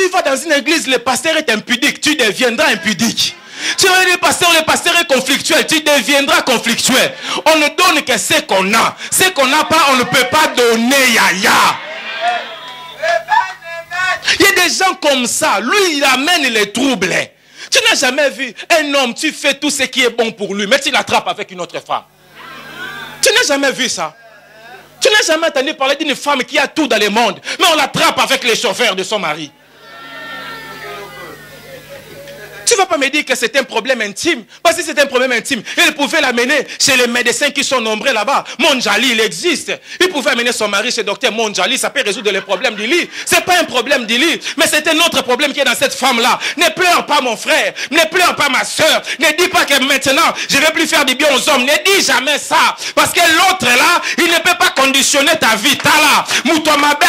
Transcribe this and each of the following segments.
tu vas dans une église, le pasteur est impudique, tu deviendras impudique. Tu vas dire le pasteur est conflictuel, tu deviendras conflictuel. On ne donne que ce qu'on a. Ce qu'on n'a pas, on ne peut pas donner, yaya. Il y a des gens comme ça, lui il amène les troubles. Tu n'as jamais vu un homme, tu fais tout ce qui est bon pour lui, mais tu l'attrapes avec une autre femme. Tu n'as jamais vu ça. Tu n'as jamais entendu parler d'une femme qui a tout dans le monde, mais on l'attrape avec les chauffeurs de son mari. Tu ne vas pas me dire que c'est un problème intime. Parce que c'est un problème intime. Il pouvait l'amener chez les médecins qui sont nombreux là-bas. Monjali, il existe. Il pouvait amener son mari chez docteur Monjali. Ça peut résoudre les problèmes du lit. Ce n'est pas un problème du lit. Mais c'est un autre problème qui est dans cette femme-là. Ne pleure pas mon frère. Ne pleure pas ma soeur. Ne dis pas que maintenant, je ne vais plus faire du bien aux hommes. Ne dis jamais ça. Parce que l'autre là, il ne peut pas conditionner ta vie. T'as là.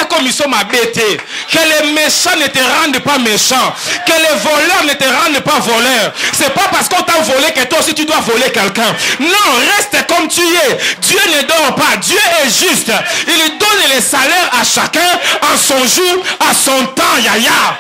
Comme ils sont m'abêtés. Que les méchants ne te rendent pas méchant. Que les voleurs ne te rendent pas voleur. C'est pas parce qu'on t'a volé que toi aussi tu dois voler quelqu'un. Non, reste comme tu es. Dieu ne dort pas. Dieu est juste. Il donne les salaires à chacun en son jour, à son temps, yaya.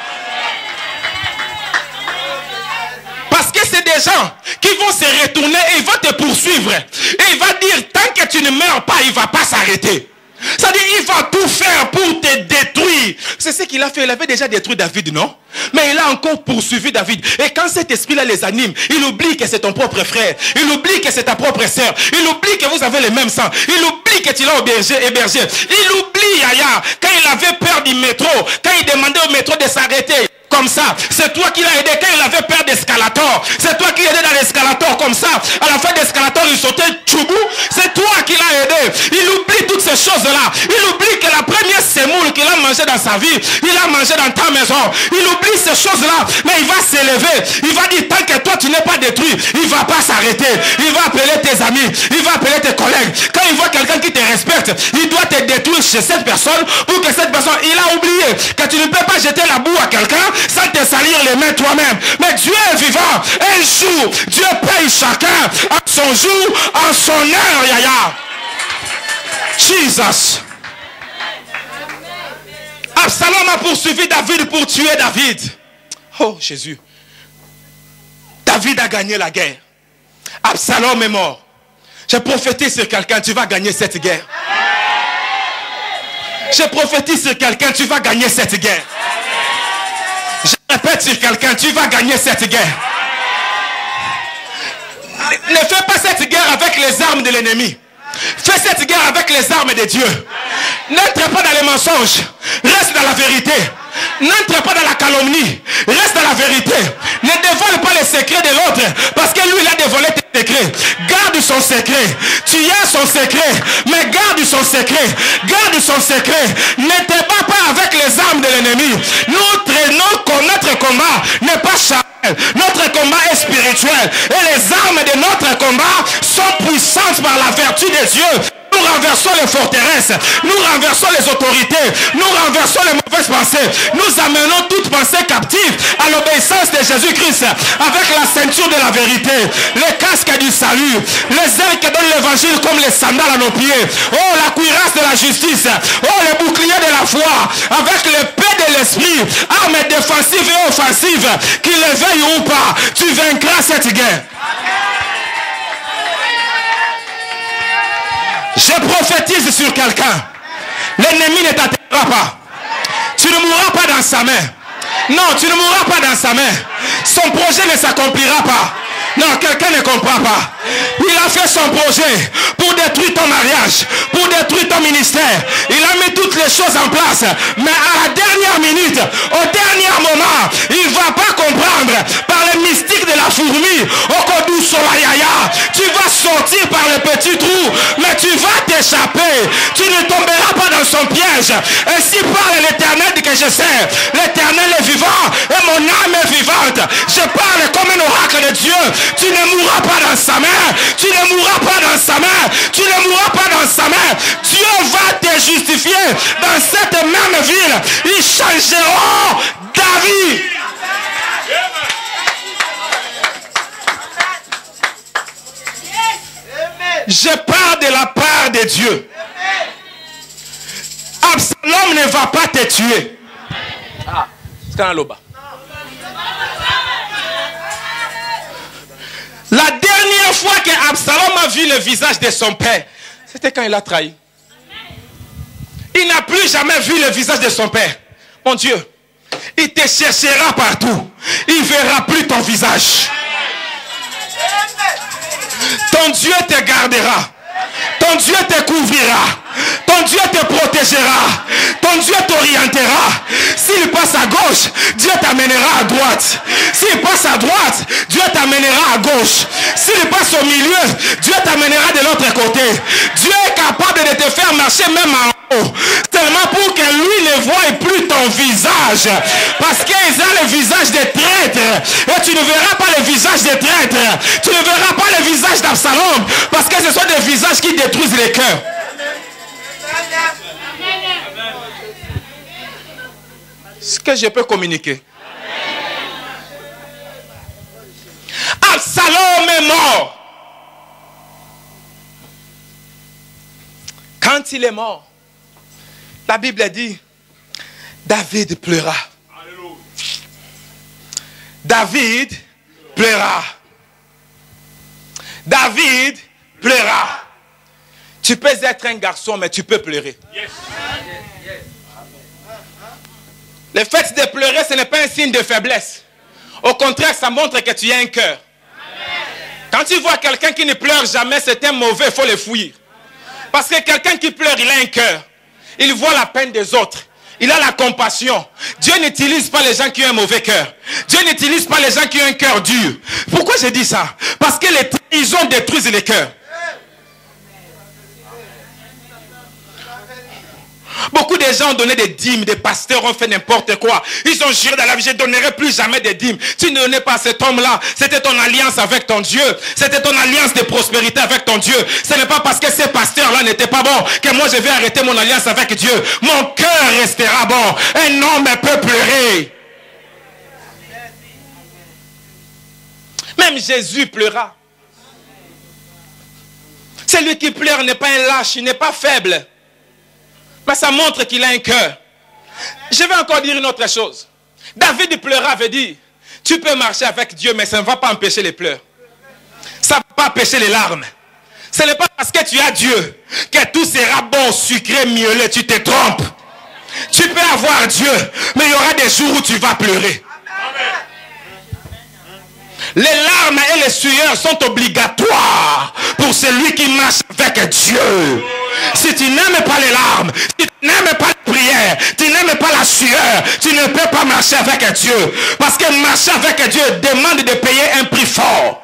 Parce que c'est des gens qui vont se retourner et ils vont te poursuivre. Et il va dire, tant que tu ne meurs pas, il ne va pas s'arrêter. C'est-à-dire, il va tout faire pour te détruire. C'est ce qu'il a fait. Il avait déjà détruit David, non? Mais il a encore poursuivi David. Et quand cet esprit-là les anime, il oublie que c'est ton propre frère. Il oublie que c'est ta propre sœur. Il oublie que vous avez le même sang. Il oublie que tu l'as hébergé. Il oublie, Yaya, quand il avait peur du métro, quand il demandait au métro de s'arrêter. Comme ça, c'est toi qui l'as aidé quand il avait peur d'escalator. C'est toi qui l'as aidé dans l'escalator comme ça. À la fin d'escalator, il sautait tchoubou. C'est toi qui l'as aidé. Il oublie toutes ces choses-là. Il oublie que la première semoule qu'il a mangé dans sa vie, il a mangé dans ta maison. Il oublie ces choses-là. Mais il va s'élever. Il va dire, tant que toi tu n'es pas détruit, il ne va pas s'arrêter. Il va appeler tes amis. Il va appeler tes collègues. Quand il voit quelqu'un qui te respecte, il doit te détruire chez cette personne pour que cette personne, il a oublié que tu ne peux pas jeter la boue à quelqu'un sans te salir les mains toi-même. Mais Dieu est vivant. Un jour, Dieu paye chacun à son jour, en son heure, yaya. Jesus. Absalom a poursuivi David pour tuer David. Oh Jésus. David a gagné la guerre. Absalom est mort. Je prophétise sur quelqu'un, tu vas gagner cette guerre. Je prophétise sur quelqu'un, tu vas gagner cette guerre. Je répète sur quelqu'un, tu vas gagner cette guerre. Ne fais pas cette guerre avec les armes de l'ennemi. Fais cette guerre avec les armes de Dieu. N'entre pas dans les mensonges. Reste dans la vérité. N'entre pas dans la calomnie. Reste dans la vérité. Ne dévoile pas les secrets de l'autre. Parce que lui, il a dévoilé tes secrets. Garde son secret. Tu as son secret. Mais garde son secret. Garde son secret. Ne te bats pas avec les armes de l'ennemi. Notre combat n'est pas charnel. Notre combat est spirituel. Et les armes de notre combat sont puissantes par la vertu de Dieu. Nous renversons les forteresses, nous renversons les autorités, nous renversons les mauvaises pensées, nous amenons toute pensée captive à l'obéissance de Jésus-Christ avec la ceinture de la vérité, les casques du salut, les ailes qui donnent l'évangile comme les sandales à nos pieds, oh la cuirasse de la justice, oh le bouclier de la foi, avec l'épée de l'esprit, armes défensives et offensives, qu'il les veuille ou pas, tu vaincras cette guerre. Je prophétise sur quelqu'un. L'ennemi ne t'atteindra pas. Tu ne mourras pas dans sa main. Non, tu ne mourras pas dans sa main. Son projet ne s'accomplira pas. Non, quelqu'un ne comprend pas. Il a fait son projet pour détruire ton mariage, pour détruire ton ministère. Il a mis toutes les choses en place. Mais à la dernière minute, au dernier moment, il ne va pas comprendre par le mystique de la fourmi. Tu vas sortir par le petit trou, mais tu vas t'échapper. Tu ne tomberas pas dans son piège. Ainsi parle l'Éternel que je sais. L'Éternel est vivant et mon âme est vivante. Je parle comme un oracle de Dieu. Tu ne mourras pas dans sa main. Tu ne mourras pas dans sa main. Tu ne mourras pas dans sa main. Dieu va te justifier dans cette même ville. Ils changeront David. Je parle de la part de Dieu. Absalom ne va pas te tuer. La dernière fois que Absalom a vu le visage de son père, c'était quand il a trahi. Il n'a plus jamais vu le visage de son père. Mon Dieu, il te cherchera partout. Il ne verra plus ton visage. Ton Dieu te gardera. Ton Dieu te couvrira. Ton Dieu te protégera. Ton Dieu t'orientera. S'il passe à gauche, Dieu t'amènera à droite. S'il passe à droite, Dieu t'amènera à gauche. S'il passe au milieu, Dieu t'amènera de l'autre côté. Dieu est capable de te faire marcher même en haut. Seulement pour que lui ne voie plus ton visage. Parce qu'ils ont le visage des traîtres. Et tu ne verras pas le visage des traîtres. Tu ne verras pas le visage d'Absalom. Parce que ce sont des visages qui détruisent les cœurs. Ce que je peux communiquer. Absalom est mort. Quand il est mort, la Bible dit, David pleura. David pleura. David pleura. Tu peux être un garçon, mais tu peux pleurer. Yes. Le fait de pleurer, ce n'est pas un signe de faiblesse. Au contraire, ça montre que tu as un cœur. Quand tu vois quelqu'un qui ne pleure jamais, c'est un mauvais, il faut le fuir. Parce que quelqu'un qui pleure, il a un cœur. Il voit la peine des autres. Il a la compassion. Dieu n'utilise pas les gens qui ont un mauvais cœur. Dieu n'utilise pas les gens qui ont un cœur dur. Pourquoi je dis ça? Parce que les trahisons détruisent les cœurs. Beaucoup de gens ont donné des dîmes, des pasteurs ont fait n'importe quoi. Ils ont juré dans la vie, je ne donnerai plus jamais de dîmes. Tu ne donnais pas à cet homme-là. C'était ton alliance avec ton Dieu. C'était ton alliance de prospérité avec ton Dieu. Ce n'est pas parce que ces pasteurs-là n'étaient pas bons que moi je vais arrêter mon alliance avec Dieu. Mon cœur restera bon. Un homme peut pleurer. Même Jésus pleura. Celui qui pleure n'est pas un lâche, il n'est pas faible. Mais ça montre qu'il a un cœur. Je vais encore dire une autre chose. David pleura veut dire, tu peux marcher avec Dieu, mais ça ne va pas empêcher les pleurs. Ça ne va pas empêcher les larmes. Ce n'est pas parce que tu as Dieu que tout sera bon, sucré, miellé. Tu te trompes. Tu peux avoir Dieu, mais il y aura des jours où tu vas pleurer. Les larmes et les sueurs sont obligatoires pour celui qui marche avec Dieu. Si tu n'aimes pas les larmes, si tu n'aimes pas la prière, tu n'aimes pas la sueur, tu ne peux pas marcher avec Dieu. Parce que marcher avec Dieu demande de payer un prix fort.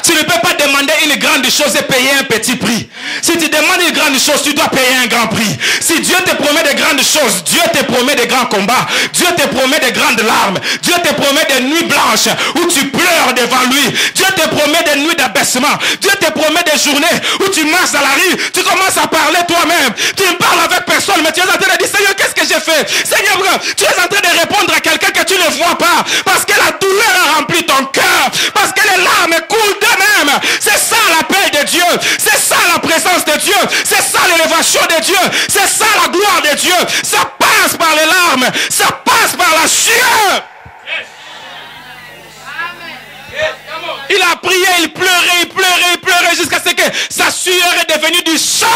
Tu ne peux pas demander une grande chose et payer un petit prix. Si tu demandes une grande chose, tu dois payer un grand prix. Si Dieu te promet de grandes choses, Dieu te promet de grands combats. Dieu te promet de grandes larmes. Dieu te promet des nuits blanches où tu pleures devant lui. Dieu te promet des nuits d'abaissement. Dieu te promet des journées où tu marches dans la rue. Tu commences à parler toi-même. Tu ne parles avec personne, mais tu es en train de dire, Seigneur, qu'est-ce que j'ai fait? Seigneur, tu es en train de répondre à quelqu'un que tu ne vois pas. Parce que la douleur a rempli ton cœur. Parce que les larmes coulent d'eux-mêmes. C'est ça la paix de Dieu. C'est ça la présence de Dieu. C'est ça l'élévation de Dieu. C'est ça la gloire de Dieu. Ça passe par les larmes. Ça passe par la sueur. Il a prié, il pleurait jusqu'à ce que sa sueur est devenue du sang.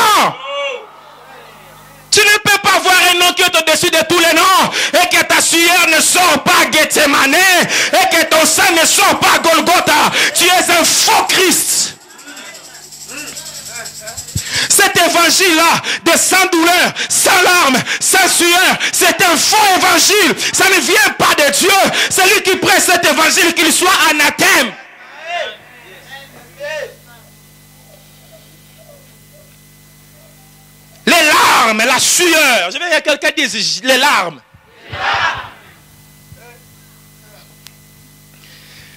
Tu ne peux pas voir un nom qui est au-dessus de tous les noms et que ta sueur ne sort pas Gethsemane et que ton sang ne sort pas Golgotha. Tu es un faux Christ. Cet évangile-là, de sans douleur, sans larmes, sans sueur, c'est un faux évangile. Ça ne vient pas de Dieu. Celui qui prête cet évangile, qu'il soit anathème. Les larmes, la sueur. Je vais dire quelqu'un dise les larmes.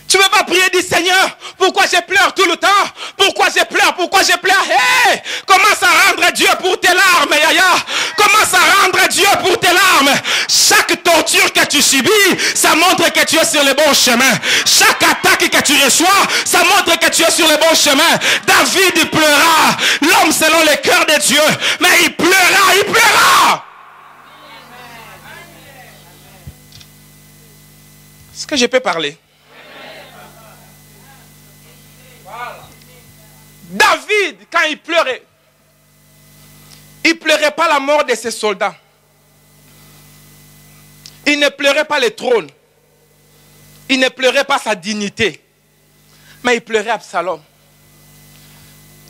Tu ne veux pas prier, dis Seigneur, pourquoi je pleure tout le temps? Pourquoi je pleure? Pourquoi je pleure? Hey, commence à rendre Dieu pour tes larmes, Yaya. Commence à rendre Dieu pour tes larmes. Chaque torture que tu subis, ça montre que tu es sur le bon chemin. Chaque attaque que tu reçois, ça montre que tu es sur le bon chemin. David pleura, l'homme selon le cœur de Dieu, mais il pleura, il pleura. que je peux parler? David, quand il pleurait pas la mort de ses soldats. Il ne pleurait pas le trône. Il ne pleurait pas sa dignité. Mais il pleurait Absalom.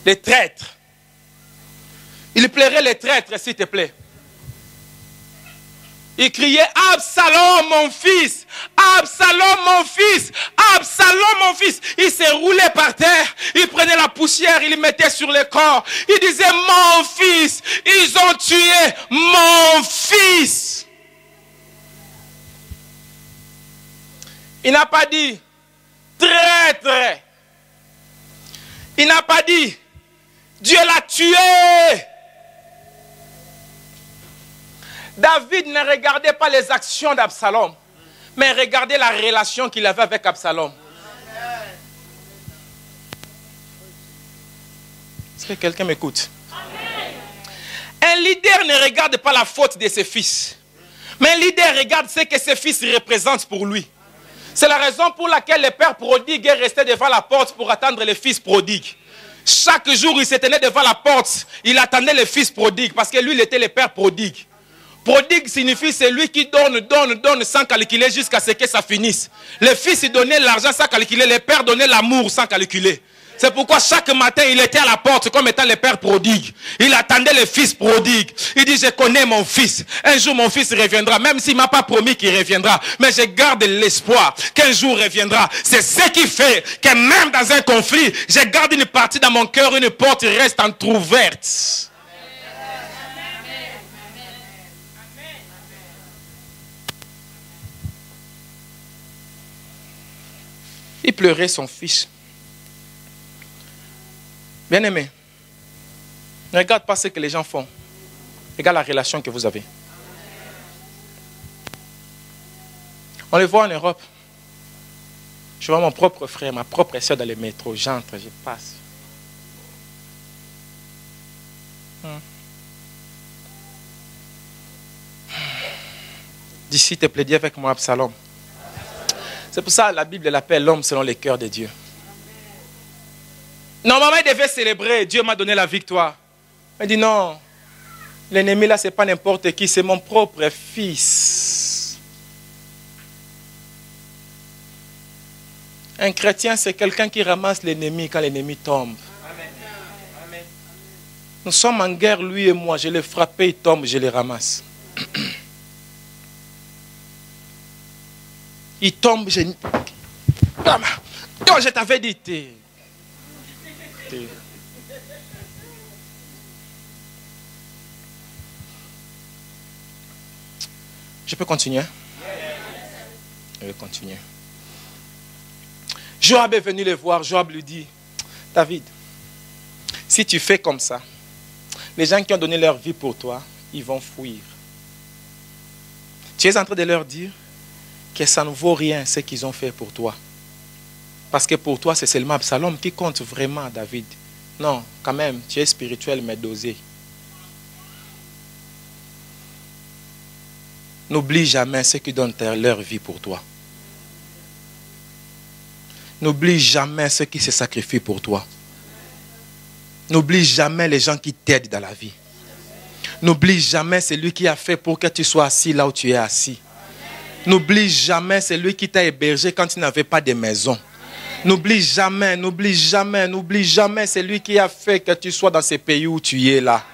Les traîtres. Il pleurait les traîtres, s'il te plaît. Il criait, Absalom, mon fils, Absalom, mon fils, Absalom, mon fils. Il s'est roulé par terre, il prenait la poussière, il le mettait sur le corps. Il disait, mon fils, ils ont tué mon fils. Il n'a pas dit, traître. Il n'a pas dit, Dieu l'a tué. David ne regardait pas les actions d'Absalom, mais regardait la relation qu'il avait avec Absalom. Est-ce que quelqu'un m'écoute? Un leader ne regarde pas la faute de ses fils, mais un leader regarde ce que ses fils représentent pour lui. C'est la raison pour laquelle le père prodigue est resté devant la porte pour attendre le fils prodigue. Chaque jour, il se tenait devant la porte, il attendait le fils prodigue, parce que lui, il était le père prodigue. Prodigue signifie celui qui donne sans calculer jusqu'à ce que ça finisse. Le fils il donnait l'argent sans calculer, le père donnait l'amour sans calculer. C'est pourquoi chaque matin il était à la porte comme étant le père prodigue. Il attendait le fils prodigue. Il dit, je connais mon fils. Un jour mon fils reviendra, même s'il ne m'a pas promis qu'il reviendra. Mais je garde l'espoir qu'un jour reviendra. C'est ce qui fait que même dans un conflit, je garde une partie dans mon cœur, une porte reste entrouverte. Il pleurait son fils. Bien-aimé, ne regarde pas ce que les gens font. Regarde la relation que vous avez. On le voit en Europe. Je vois mon propre frère, ma propre soeur dans le métro. J'entre, je passe. Dis s'il te plaît, dis avec moi Absalom. C'est pour ça que la Bible l'appelle l'homme selon le cœur de Dieu. Normalement, il devait célébrer. Dieu m'a donné la victoire. Il dit non. L'ennemi là, ce n'est pas n'importe qui. C'est mon propre fils. Un chrétien, c'est quelqu'un qui ramasse l'ennemi quand l'ennemi tombe. Amen. Nous sommes en guerre, lui et moi. Je l'ai frappé, il tombe, je le ramasse. Il tombe, je... Non, je t'avais dit. Je peux continuer? Je vais continuer. Joab est venu le voir. Joab lui dit, David, si tu fais comme ça, les gens qui ont donné leur vie pour toi, ils vont fuir. Tu es en train de leur dire que ça ne vaut rien ce qu'ils ont fait pour toi. Parce que pour toi, c'est seulement Absalom qui compte vraiment, David. Non, quand même, tu es spirituel mais dosé. N'oublie jamais ceux qui donnent leur vie pour toi. N'oublie jamais ceux qui se sacrifient pour toi. N'oublie jamais les gens qui t'aident dans la vie. N'oublie jamais celui qui a fait pour que tu sois assis là où tu es assis. N'oublie jamais celui qui t'a hébergé quand tu n'avais pas de maison. N'oublie jamais celui qui a fait que tu sois dans ce pays où tu es là.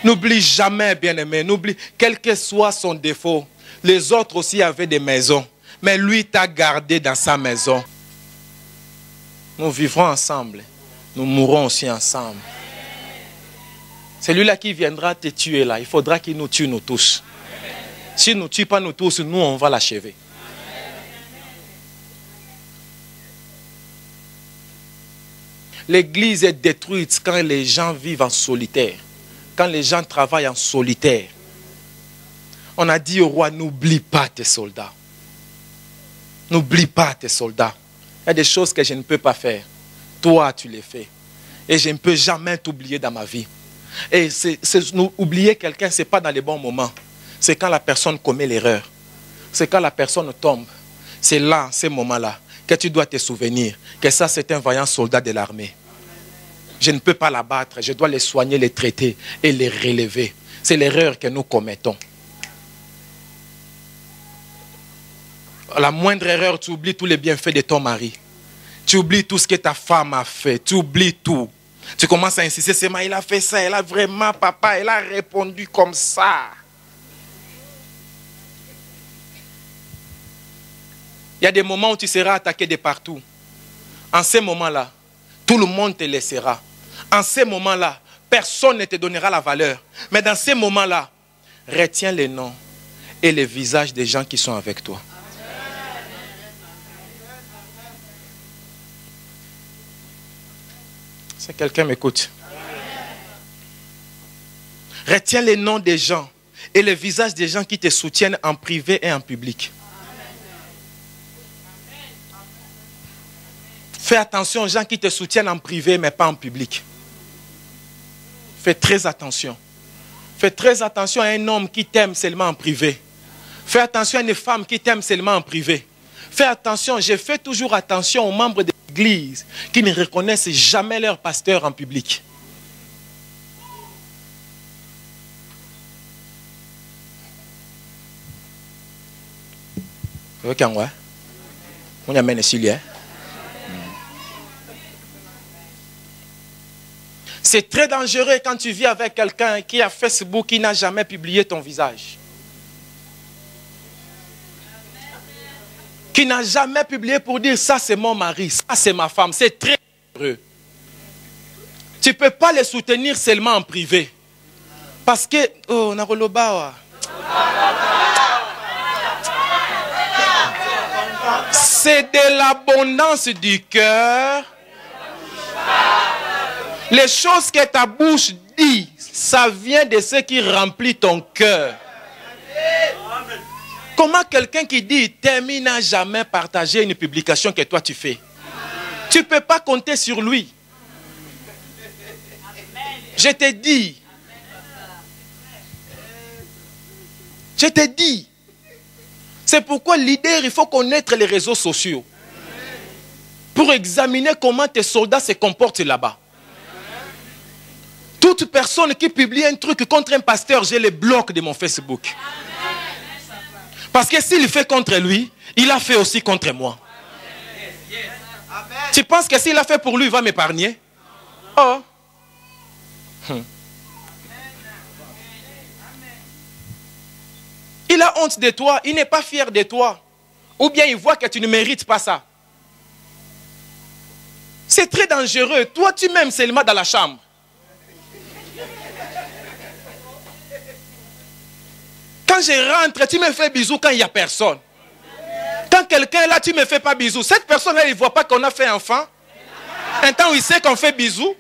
N'oublie jamais, bien-aimé, n'oublie, quel que soit son défaut. Les autres aussi avaient des maisons, mais lui t'a gardé dans sa maison. Nous vivrons ensemble, nous mourrons aussi ensemble. Celui-là qui viendra te tuer là, il faudra qu'il nous tue nous tous. S'il ne nous tue pas nous tous, nous on va l'achever. L'église est détruite quand les gens vivent en solitaire. Quand les gens travaillent en solitaire. On a dit au roi, n'oublie pas tes soldats. N'oublie pas tes soldats. Il y a des choses que je ne peux pas faire. Toi, tu les fais. Et je ne peux jamais t'oublier dans ma vie. Et oublier quelqu'un, ce n'est pas dans les bons moments. C'est quand la personne commet l'erreur. C'est quand la personne tombe. C'est là, ces moments-là, que tu dois te souvenir que ça, c'est un vaillant soldat de l'armée. Je ne peux pas l'abattre, je dois les soigner, les traiter et les relever. C'est l'erreur que nous commettons. La moindre erreur, tu oublies tous les bienfaits de ton mari. Tu oublies tout ce que ta femme a fait. Tu oublies tout. Tu commences à insister, c'est moi, il a fait ça, elle a vraiment, papa, elle a répondu comme ça. Il y a des moments où tu seras attaqué de partout. En ces moments-là, tout le monde te laissera. En ces moments-là, personne ne te donnera la valeur. Mais dans ces moments-là, retiens les noms et les visages des gens qui sont avec toi. Si quelqu'un m'écoute. Retiens les noms des gens et les visages des gens qui te soutiennent en privé et en public. Fais attention aux gens qui te soutiennent en privé mais pas en public. Fais très attention. Fais très attention à un homme qui t'aime seulement en privé. Fais attention à une femme qui t'aime seulement en privé. Fais attention, je fais toujours attention aux membres de l'église qui ne reconnaissent jamais leur pasteur en public. C'est très dangereux quand tu vis avec quelqu'un qui a Facebook, qui n'a jamais publié ton visage. Qui n'a jamais publié pour dire ça c'est mon mari, ça c'est ma femme. C'est très dangereux. Tu ne peux pas les soutenir seulement en privé. Parce que, oh, Narolobawa. C'est de l'abondance du cœur. Les choses que ta bouche dit, ça vient de ce qui remplit ton cœur. Comment quelqu'un qui dit t'aime n'a jamais partagé une publication que toi tu fais? Tu ne peux pas compter sur lui. Je te dis. Je te dis. C'est pourquoi leader, il faut connaître les réseaux sociaux. Pour examiner comment tes soldats se comportent là-bas. Toute personne qui publie un truc contre un pasteur, je le bloque de mon Facebook. Parce que s'il fait contre lui, il a fait aussi contre moi. Tu penses que s'il a fait pour lui, il va m'épargner? Oh. Il a honte de toi, il n'est pas fier de toi. Ou bien il voit que tu ne mérites pas ça. C'est très dangereux. Toi, tu m'aimes seulement dans la chambre. Quand je rentre, tu me fais bisous quand il n'y a personne. Quand quelqu'un est là, tu ne me fais pas bisous. Cette personne-là, il ne voit pas qu'on a fait enfant. Un temps où il sait qu'on fait bisous.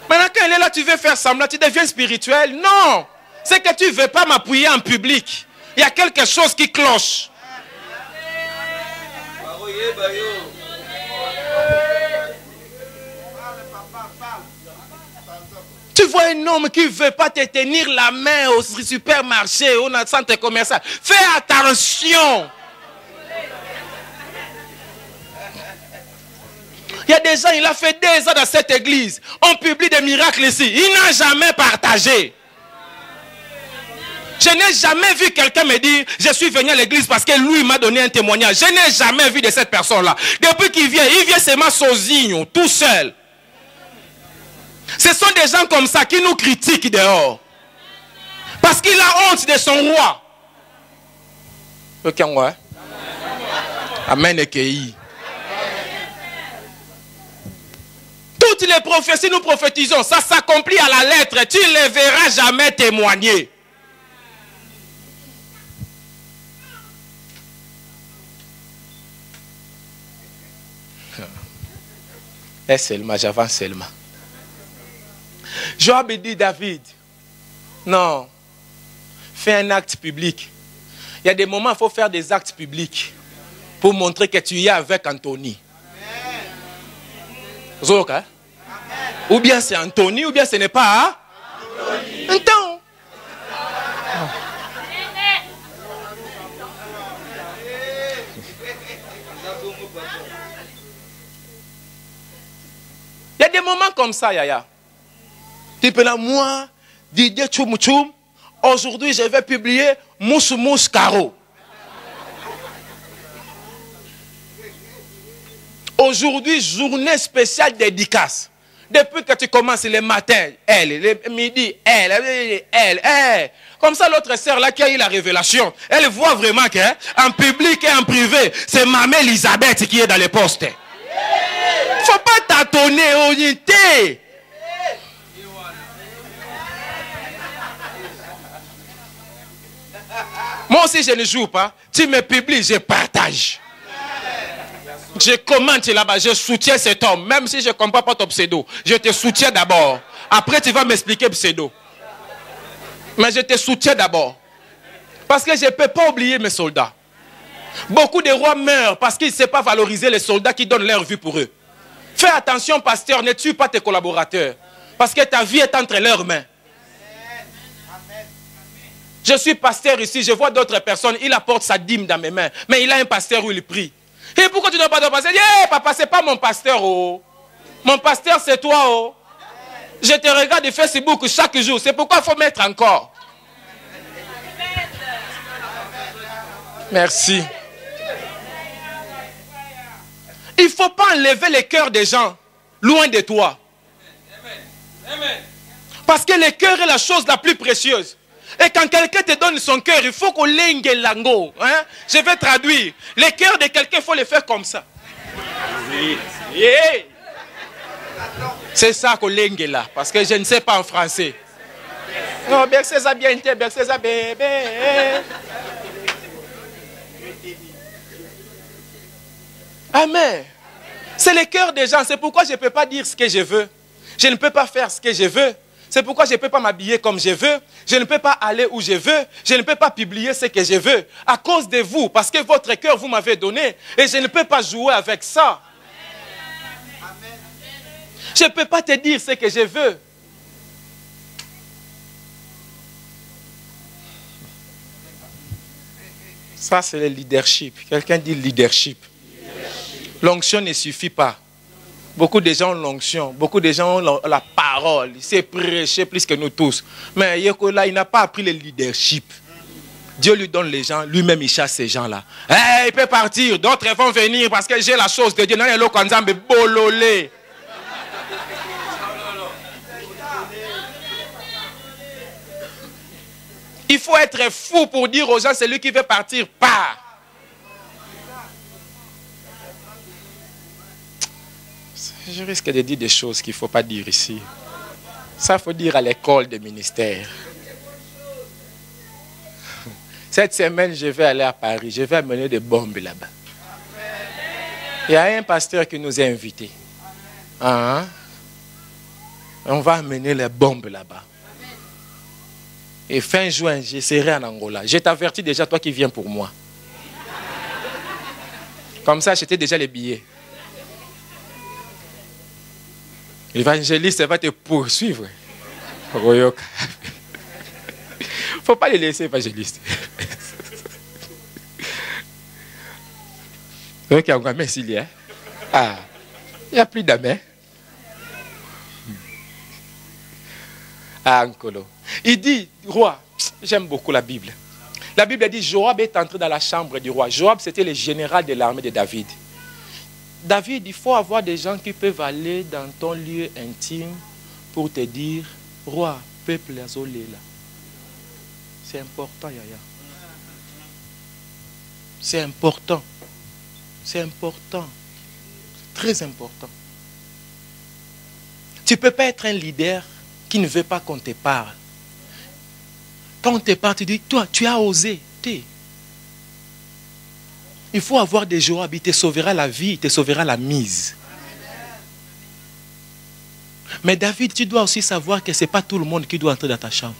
Maintenant, quand elle est là, tu veux faire semblant, tu deviens spirituel. Non. C'est que tu ne veux pas m'appuyer en public. Il y a quelque chose qui cloche. Tu vois un homme qui ne veut pas te tenir la main au supermarché ou dans le centre commercial. Fais attention. Il y a des gens, il a fait 2 ans dans cette église. On publie des miracles ici. Il n'a jamais partagé. Je n'ai jamais vu quelqu'un me dire, je suis venu à l'église parce que lui m'a donné un témoignage. Je n'ai jamais vu de cette personne-là. Depuis qu'il vient, il vient seulement sozinho, tout seul. Ce sont des gens comme ça qui nous critiquent dehors. Parce qu'il a honte de son roi. Ok, ouais. Amen et Kei. Toutes les prophéties nous prophétisons, ça s'accomplit à la lettre. Tu ne les verras jamais témoigner. Et seulement, j'avance seulement. Joab dit David, non, fais un acte public. Il y a des moments où il faut faire des actes publics pour montrer que tu y es avec Anthony. Zoka? Ou bien c'est Anthony, ou bien ce n'est pas Anthony. comme ça, Yaya. Tu peux là, moi, Didier Tchoum Tchoum, aujourd'hui je vais publier Mousse Mousse Caro. Aujourd'hui, journée spéciale dédicace. Depuis que tu commences le matin, elle, le midi, elle. Comme ça, l'autre sœur là qui a eu la révélation, elle voit vraiment qu'en public et en privé, c'est Maman Elisabeth qui est dans les postes. Faut pas tâtonner, unité. Moi aussi, je ne joue pas. Tu me publies, je partage. Je commente là-bas, je soutiens cet homme. Même si je ne comprends pas ton pseudo, je te soutiens d'abord. Après, tu vas m'expliquer le pseudo. Mais je te soutiens d'abord. Parce que je ne peux pas oublier mes soldats. Beaucoup de rois meurent parce qu'ils ne savent pas valoriser les soldats qui donnent leur vie pour eux. Fais attention, pasteur, ne tue pas tes collaborateurs. Parce que ta vie est entre leurs mains. Je suis pasteur ici, je vois d'autres personnes, il apporte sa dîme dans mes mains. Mais il a un pasteur où il prie. Et pourquoi tu n'as pas de pasteur? Hey, papa, c'est pas mon pasteur, oh. Mon pasteur, c'est toi, oh. Je te regarde sur Facebook chaque jour. C'est pourquoi il faut mettre encore. Merci. Il ne faut pas enlever les cœurs des gens loin de toi. Parce que le cœur est la chose la plus précieuse. Et quand quelqu'un te donne son cœur, il faut qu'on l'engue lango. Hein? Je vais traduire. Le cœur de quelqu'un, il faut le faire comme ça. Yeah. C'est ça qu'on l'engue là. Parce que je ne sais pas en français. Non, bercez ça bien, bercez ça bébé. Amen. C'est le cœur des gens. C'est pourquoi je ne peux pas dire ce que je veux. Je ne peux pas faire ce que je veux. C'est pourquoi je ne peux pas m'habiller comme je veux. Je ne peux pas aller où je veux. Je ne peux pas publier ce que je veux. À cause de vous. Parce que votre cœur, vous m'avez donné. Et je ne peux pas jouer avec ça. Je ne peux pas te dire ce que je veux. Ça, c'est le leadership. Quelqu'un dit leadership. L'onction ne suffit pas. Beaucoup de gens ont l'onction, beaucoup de gens ont la parole. Il sait prêcher plus que nous tous. Mais Yekola, il n'a pas appris le leadership. Dieu lui donne les gens, lui-même il chasse ces gens-là. Hey, il peut partir, d'autres vont venir parce que j'ai la chose de Dieu. Il faut être fou pour dire aux gens, celui qui veut partir, part. Je risque de dire des choses qu'il ne faut pas dire ici. Ça, il faut dire à l'école des ministères. Cette semaine, je vais aller à Paris. Je vais amener des bombes là-bas. Il y a un pasteur qui nous a invités. Hein? On va amener les bombes là-bas. Et fin juin, je serai en Angola. Je t'avertis déjà, toi qui viens pour moi. Comme ça, j'étais déjà les billets. L'évangéliste va te poursuivre. Il ne faut pas les laisser, évangéliste. Donc, il y a un merci. Ah, il n'y a plus d'amen. Ah, Nkolo. Il dit, roi, j'aime beaucoup la Bible. La Bible dit, Joab est entré dans la chambre du roi. Joab, c'était le général de l'armée de David. David, il faut avoir des gens qui peuvent aller dans ton lieu intime pour te dire, roi, peuple azolé là. C'est important, Yaya. C'est important. C'est important. C'est très important. Tu ne peux pas être un leader qui ne veut pas qu'on te parle. Quand on te parle, tu dis, toi, tu as osé. Il faut avoir des Joab, il te sauvera la vie, il te sauvera la mise. Mais David, tu dois aussi savoir que ce n'est pas tout le monde qui doit entrer dans ta chambre.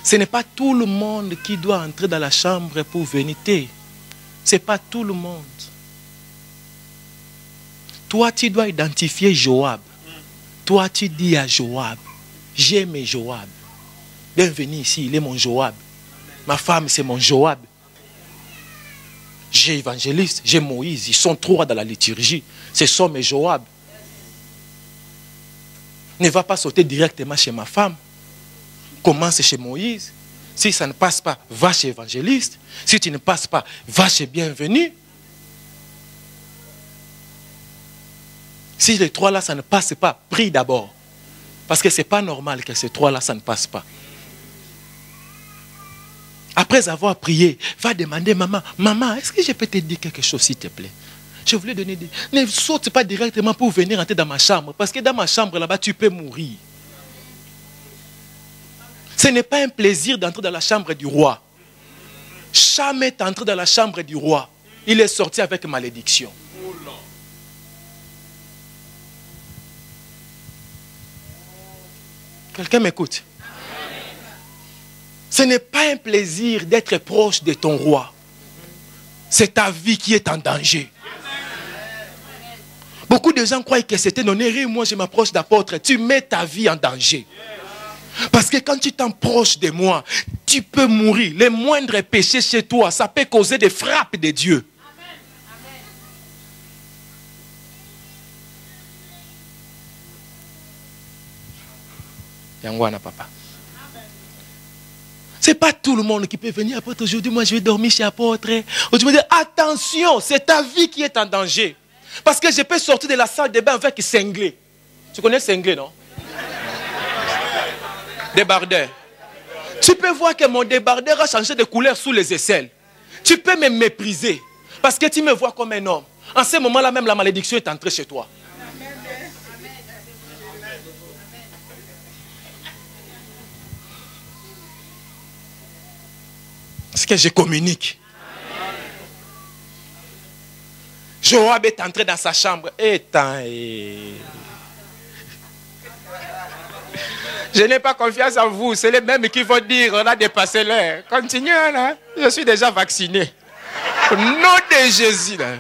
Ce n'est pas tout le monde qui doit entrer dans la chambre pour venir. Ce n'est pas tout le monde. Toi, tu dois identifier Joab. Toi, tu dis à Joab, j'aime Joab. Bienvenue ici, il est mon Joab. Ma femme, c'est mon Joab. J'ai évangéliste, j'ai Moïse. Ils sont trois dans la liturgie. Ce sont mes Joab. Ne va pas sauter directement chez ma femme. Commence chez Moïse. Si ça ne passe pas, va chez évangéliste. Si tu ne passes pas, va chez bienvenu. Si les trois là, ça ne passe pas, prie d'abord. Parce que ce n'est pas normal que ces trois là, ça ne passe pas. Après avoir prié, va demander maman, maman, est-ce que je peux te dire quelque chose s'il te plaît? Je voulais donner des... Ne saute pas directement pour venir entrer dans ma chambre. Parce que dans ma chambre là-bas, tu peux mourir. Ce n'est pas un plaisir d'entrer dans la chambre du roi. Cham est entré dans la chambre du roi. Il est sorti avec malédiction. Quelqu'un m'écoute? Ce n'est pas un plaisir d'être proche de ton roi. C'est ta vie qui est en danger. Beaucoup de gens croient que c'était non, moi je m'approche d'apôtre. Tu mets ta vie en danger. Parce que quand tu t'approches de moi, tu peux mourir. Les moindres péchés chez toi, ça peut causer des frappes de Dieu. Yangwana papa. Ce n'est pas tout le monde qui peut venir apôtre. Aujourd'hui, moi je vais dormir chez apôtre. Je me dis attention, c'est ta vie qui est en danger. Parce que je peux sortir de la salle de bain avec cinglé. Tu connais cinglé, non? Débardeur. Tu peux voir que mon débardeur a changé de couleur sous les aisselles. Tu peux me mépriser. Parce que tu me vois comme un homme. En ce moment-là, même la malédiction est entrée chez toi. Est-ce que je communique? Joab est entré dans sa chambre. Je n'ai pas confiance en vous. C'est les mêmes qui vont dire on a dépassé l'heure. Continuez là. Je suis déjà vacciné. Au nom de Jésus. Là.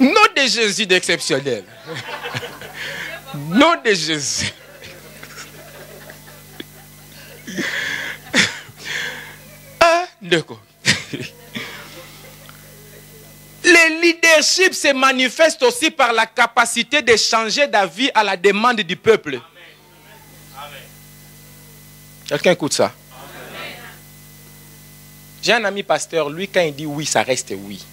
Nom de Jésus d'exceptionnel. Nom de Jésus. D'accord. Le leadership se manifeste aussi par la capacité de changer d'avis à la demande du peuple. Quelqu'un écoute ça? J'ai un ami pasteur, lui, quand il dit oui, ça reste oui.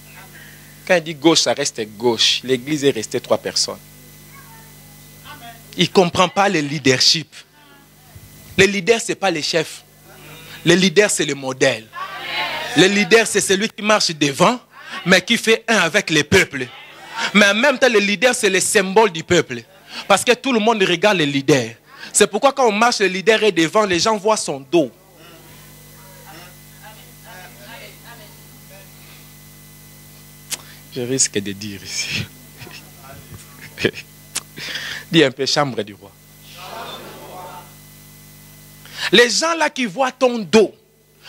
Quand il dit gauche, ça reste gauche. L'église est restée 3 personnes. Il ne comprend pas le leadership. Le leader, ce n'est pas le chef. Le leader, c'est le modèle. Le leader, c'est celui qui marche devant, mais qui fait un avec les peuples. Mais en même temps, le leader, c'est le symbole du peuple. Parce que tout le monde regarde le leader. C'est pourquoi quand on marche, le leader est devant, les gens voient son dos. Je risque de dire ici. Dis un peu, chambre du roi. Les gens là qui voient ton dos,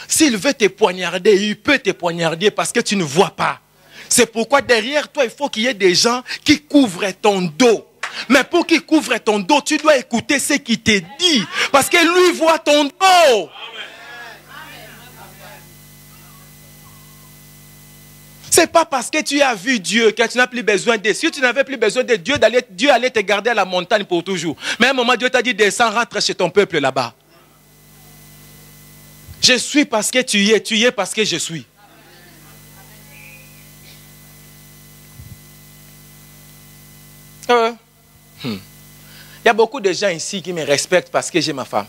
s'il veut te poignarder, il peut te poignarder parce que tu ne vois pas. C'est pourquoi derrière toi, il faut qu'il y ait des gens qui couvrent ton dos. Mais pour qu'il couvre ton dos, tu dois écouter ce qu'il te dit. Parce que lui voit ton dos. Ce n'est pas parce que tu as vu Dieu que tu n'as plus besoin de. Si tu n'avais plus besoin de Dieu, Dieu allait te garder à la montagne pour toujours. Mais à un moment, Dieu t'a dit, descends, rentre chez ton peuple là-bas. Je suis parce que tu y es parce que je suis. Il y a beaucoup de gens ici qui me respectent parce que j'ai ma femme.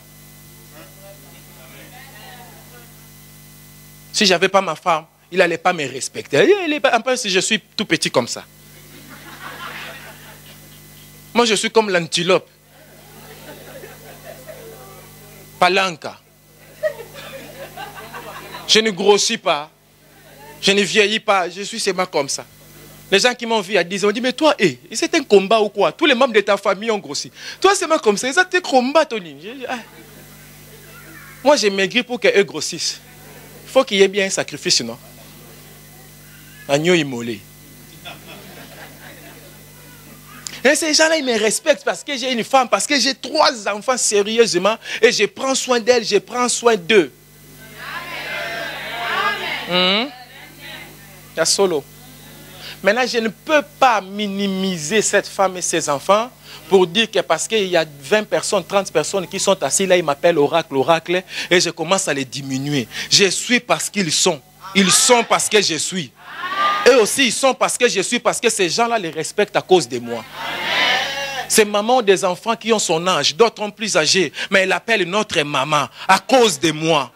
Si je n'avais pas ma femme, il n'allait pas me respecter. En plus, je suis tout petit comme ça. Moi, je suis comme l'antilope. Palanca. Je ne grossis pas. Je ne vieillis pas. Je suis seulement comme ça. Les gens qui m'ont vu à 10 ans ont dit, mais toi, c'est un combat ou quoi? Tous les membres de ta famille ont grossi. Toi, c'est moi comme ça. C'est un combat, Tony. Moi, j'ai maigri pour qu'eux grossissent. Il faut qu'il y ait bien un sacrifice, non? Agneau immolé. Et ces gens-là, ils me respectent parce que j'ai une femme, parce que j'ai 3 enfants sérieusement et je prends soin d'elles, je prends soin d'eux. Il y a solo. Maintenant, je ne peux pas minimiser cette femme et ses enfants pour dire que parce qu'il y a 20 personnes, 30 personnes qui sont assises là, ils m'appellent oracle, oracle, et je commence à les diminuer. Je suis parce qu'ils sont. Ils sont parce que je suis. Eux aussi, ils sont parce que je suis, parce que ces gens-là les respectent à cause de moi. Ces mamans ont des enfants qui ont son âge, d'autres ont plus âgés, mais elle appelle notre maman à cause de moi.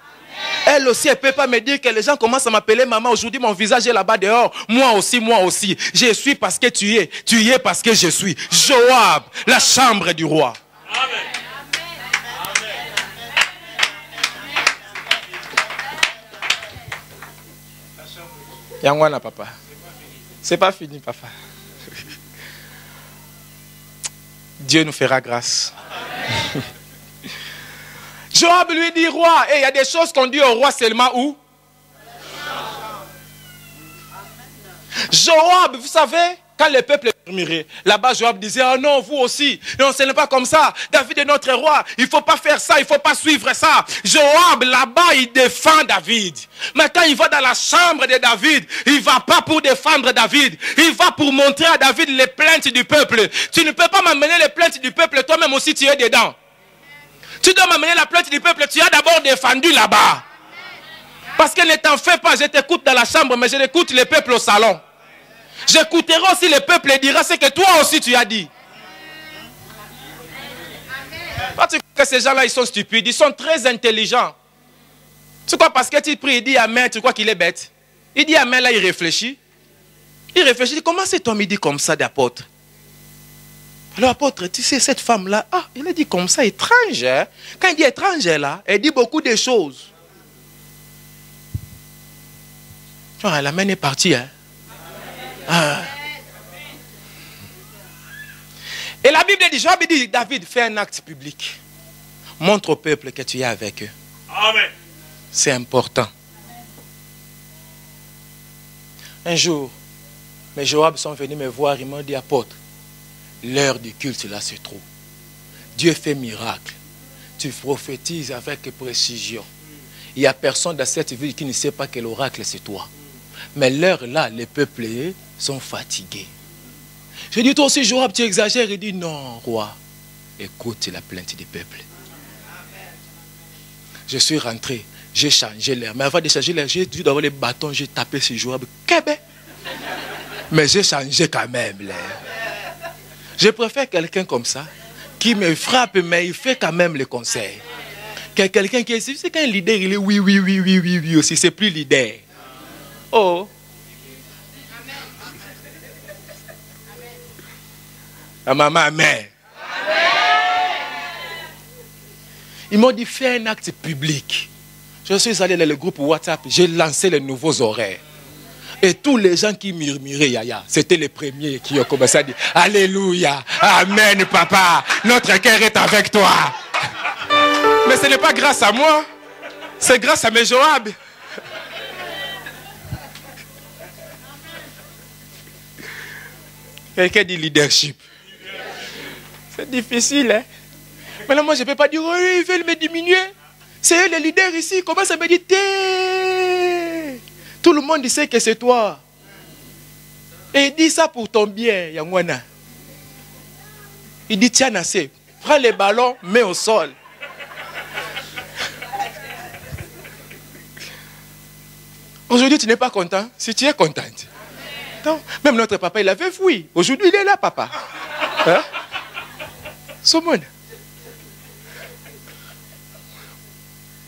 Elle aussi, elle ne peut pas me dire que les gens commencent à m'appeler maman. Aujourd'hui, mon visage est là-bas dehors. Moi aussi, moi aussi. Je suis parce que tu es. Tu y es parce que je suis. Joab, la chambre du roi. Amen. Yangwana, papa. C'est pas fini, papa. Dieu nous fera grâce. Amen. Joab lui dit, roi, et il y a des choses qu'on dit au roi seulement où? Joab, vous savez, quand le peuple murmurait, là-bas Joab disait, oh non, vous aussi, non, ce n'est pas comme ça. David est notre roi, il ne faut pas faire ça, il ne faut pas suivre ça. Joab, là-bas, il défend David. Mais quand il va dans la chambre de David, il ne va pas pour défendre David. Il va pour montrer à David les plaintes du peuple. Tu ne peux pas m'amener les plaintes du peuple, toi-même aussi tu es dedans. Tu dois m'amener la plainte du peuple. Tu as d'abord défendu là-bas. Parce que ne t'en fais pas. Je t'écoute dans la chambre, mais je l'écoute le peuple au salon. J'écouterai aussi le peuple et dira ce que toi aussi tu as dit. Parce que ces gens-là, ils sont stupides. Ils sont très intelligents. Tu crois parce que tu pries, il dit Amen, tu crois qu'il est bête? Il dit Amen, là, il réfléchit. Il réfléchit. Comment cet homme, il dit comme ça d'apôtre? Alors, apôtre, tu sais, cette femme-là, il a dit comme ça, étrange. Hein? Quand il dit étrange, là, elle dit beaucoup de choses. La main est partie. Hein? Et la Bible dit, Joab dit, David, fais un acte public. Montre au peuple que tu es avec eux. Amen. C'est important. Un jour, mes Joab sont venus me voir, ils m'ont dit, apôtre, l'heure du culte là se trouve. Dieu fait miracle. Tu prophétises avec précision. Il n'y a personne dans cette ville qui ne sait pas que l'oracle c'est toi. Mais l'heure là, les peuples sont fatigués. Je dis toi aussi Joab, tu exagères. Il dit non, roi. Écoute la plainte du peuple. Je suis rentré, j'ai changé l'air. Mais avant de changer l'air, j'ai dû d'avoir les bâtons, j'ai tapé sur Joab. Mais j'ai changé quand même l'air. Je préfère quelqu'un comme ça, qui me frappe, mais il fait quand même le conseil. Quelqu'un qui est... C'est qu'un leader, il est oui aussi, c'est plus leader. Oh. La maman, amen. Ils m'ont dit, fais un acte public. Je suis allé dans le groupe WhatsApp, j'ai lancé les nouveaux horaires. Et tous les gens qui murmuraient, Yaya, c'était les premiers qui ont commencé à dire Alléluia, Amen, papa, notre cœur est avec toi. Mais ce n'est pas grâce à moi, c'est grâce à mes Joab. Quelqu'un dit leadership. C'est difficile, hein? Maintenant, moi, je ne peux pas dire oh, ils veulent me diminuer. C'est eux les leaders ici, comment ça me dit tout le monde sait que c'est toi. Et il dit ça pour ton bien, Yangwana. Il dit, tiens, assez. Prends les ballons, mets au sol. Aujourd'hui, tu n'es pas content. Si tu es contente. Non. Même notre papa, il avait fui. Aujourd'hui, il est là, papa. Hein? Somone.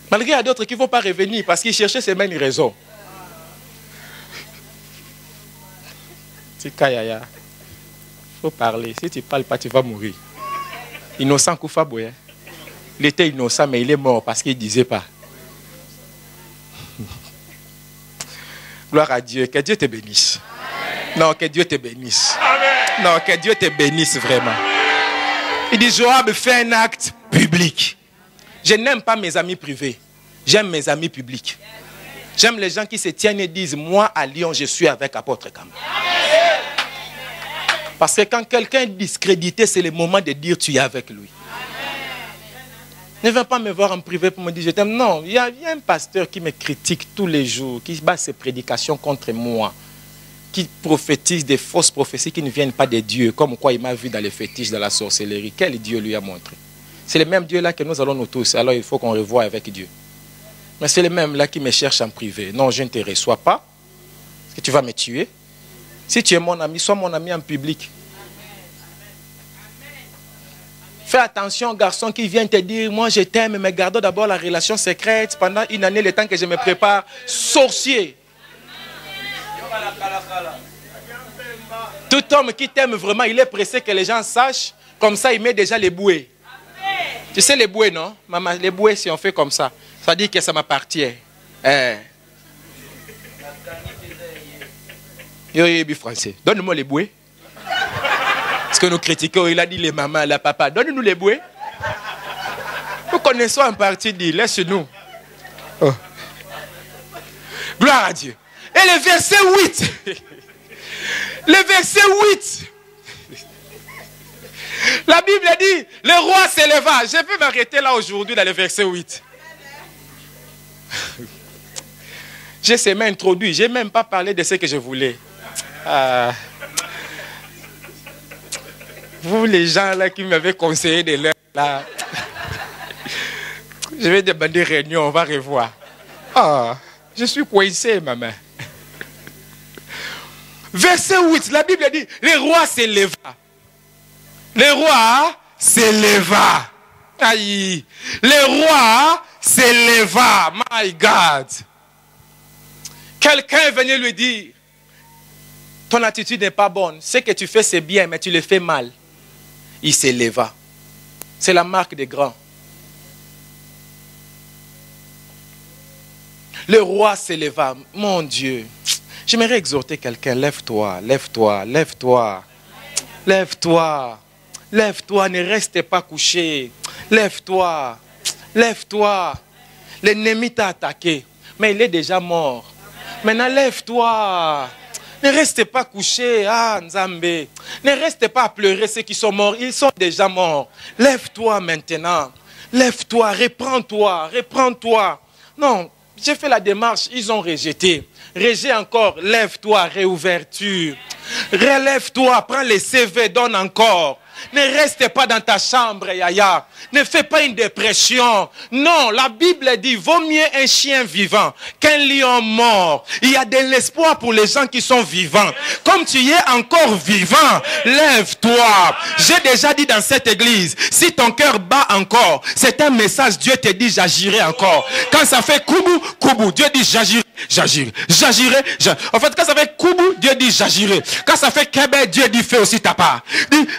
Malgré il y a d'autres qui ne vont pas revenir parce qu'ils cherchaient ces mêmes raisons. Il faut parler. Si tu ne parles pas, tu vas mourir. Innocent Koufaboué. Il était innocent, mais il est mort parce qu'il ne disait pas. Gloire à Dieu. Que Dieu te bénisse. Amen. Non, que Dieu te bénisse. Amen. Non, que Dieu te bénisse vraiment. Il dit, Joab fait un acte public. Je n'aime pas mes amis privés. J'aime mes amis publics. J'aime les gens qui se tiennent et disent, moi à Lyon, je suis avec Apôtre Kamba. Parce que quand quelqu'un est discrédité, c'est le moment de dire tu es avec lui. Ne viens pas me voir en privé pour me dire je t'aime. Non, il y a un pasteur qui me critique tous les jours, qui bat ses prédications contre moi. qui prophétisent des fausses prophéties qui ne viennent pas des dieux, comme quoi il m'a vu dans les fétiches, dans la sorcellerie. Quel Dieu lui a montré? C'est le même Dieu là que nous allons nous tous. Alors il faut qu'on revoie avec Dieu. Mais c'est le même là qui me cherche en privé. Non, je ne te reçois pas. Parce que tu vas me tuer. Si tu es mon ami, sois mon ami en public. Fais attention, garçon qui vient te dire, moi je t'aime, mais gardons d'abord la relation secrète pendant une année, le temps que je me prépare. Sorcier. Tout homme qui t'aime vraiment, il est pressé que les gens sachent. Comme ça, il met déjà les bouées. Tu sais les bouées, non? Maman, les bouées, si on fait comme ça, ça dit que ça m'appartient. Yo, français. Donne-moi les bouées. Parce que nous critiquons, il a dit les mamans, la papa. Donne-nous les bouées. Nous connaissons en partie dit, laisse-nous. Oh. Gloire à Dieu. Et le verset 8. Le verset 8. La Bible dit, le roi s'éleva. Je vais m'arrêter là aujourd'hui dans le verset 8. J'ai seulement introduit. Je n'ai même pas parlé de ce que je voulais. Vous les gens là qui m'avaient conseillé de l'heure là. Je vais demander réunion, on va revoir. Je suis coincé, maman. Verset 8, la Bible dit, le roi s'éleva. Le roi s'éleva. Aïe. Le roi s'éleva. My God. Quelqu'un est venu lui dire, ton attitude n'est pas bonne. Ce que tu fais, c'est bien, mais tu le fais mal. Il s'éleva. C'est la marque des grands. Le roi s'éleva. Mon Dieu. J'aimerais exhorter quelqu'un. Lève-toi, lève-toi, lève-toi. Lève-toi. Lève-toi, ne reste pas couché. Lève-toi. Lève-toi. L'ennemi t'a attaqué. Mais il est déjà mort. Maintenant, lève-toi. Ne restez pas couché. Nzambe. Ne restez pas à pleurer ceux qui sont morts. Ils sont déjà morts. Lève-toi maintenant. Lève-toi. Reprends-toi. Reprends-toi. Non, j'ai fait la démarche. Ils ont rejeté. Rejet encore. Lève-toi. Réouverture. Relève-toi. Prends les CV. Donne encore. Ne reste pas dans ta chambre, Yaya. Ne fais pas une dépression. Non, la Bible dit, vaut mieux un chien vivant qu'un lion mort. Il y a de l'espoir pour les gens qui sont vivants. Comme tu es encore vivant, lève-toi. J'ai déjà dit dans cette église, si ton cœur bat encore, c'est un message, Dieu te dit, j'agirai encore. Quand ça fait koubou, koubou, Dieu dit, j'agirai, j'agirai, j'agirai. En fait, quand ça fait koubou, Dieu dit, j'agirai. Quand ça fait kébé, Dieu dit, fais aussi ta part.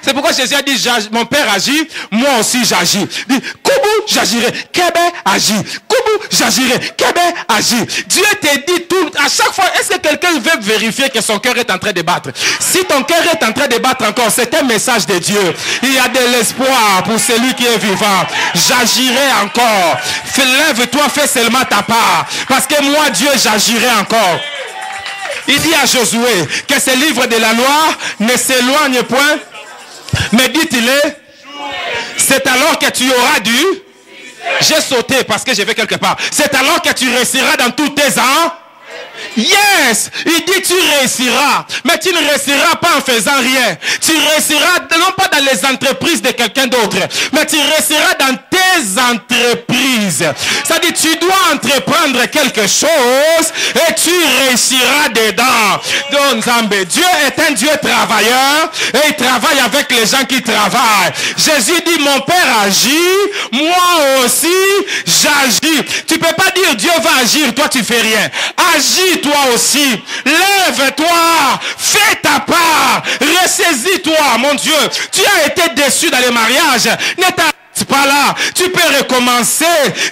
C'est pourquoi Jésus a dit, mon père agit, moi aussi j'agis. Dit, koubou, j'agirai, kébé agit. Koubou, j'agirai, kébé agit. Dieu te dit tout, à chaque fois, est-ce que quelqu'un veut vérifier que son cœur est en train de battre? Si ton cœur est en train de battre encore, c'est un message de Dieu. Il y a de l'espoir pour celui qui est vivant. J'agirai encore. Lève-toi, fais seulement ta part. Parce que moi, Dieu, j'agirai encore. Il dit à Josué que ce livre de la loi ne s'éloigne point. Mais dit-il, c'est alors que tu auras dû. J'ai sauté parce que je vais quelque part. C'est alors que tu réussiras dans tous tes ans. Yes, il dit tu réussiras, mais tu ne réussiras pas en faisant rien. Tu réussiras non pas dans les entreprises de quelqu'un d'autre, mais tu réussiras dans tes entreprises. Ça dit tu dois entreprendre quelque chose et tu réussiras dedans. Donc Zambé, Dieu est un Dieu travailleur et il travaille avec les gens qui travaillent. Jésus dit mon Père agit, moi aussi j'agis. Tu peux pas dire Dieu va agir, toi tu fais rien. Agis toi aussi, lève-toi, fais ta part, ressaisis-toi, mon Dieu. Tu as été déçu dans les mariages, ne t'arrête pas là, tu peux recommencer,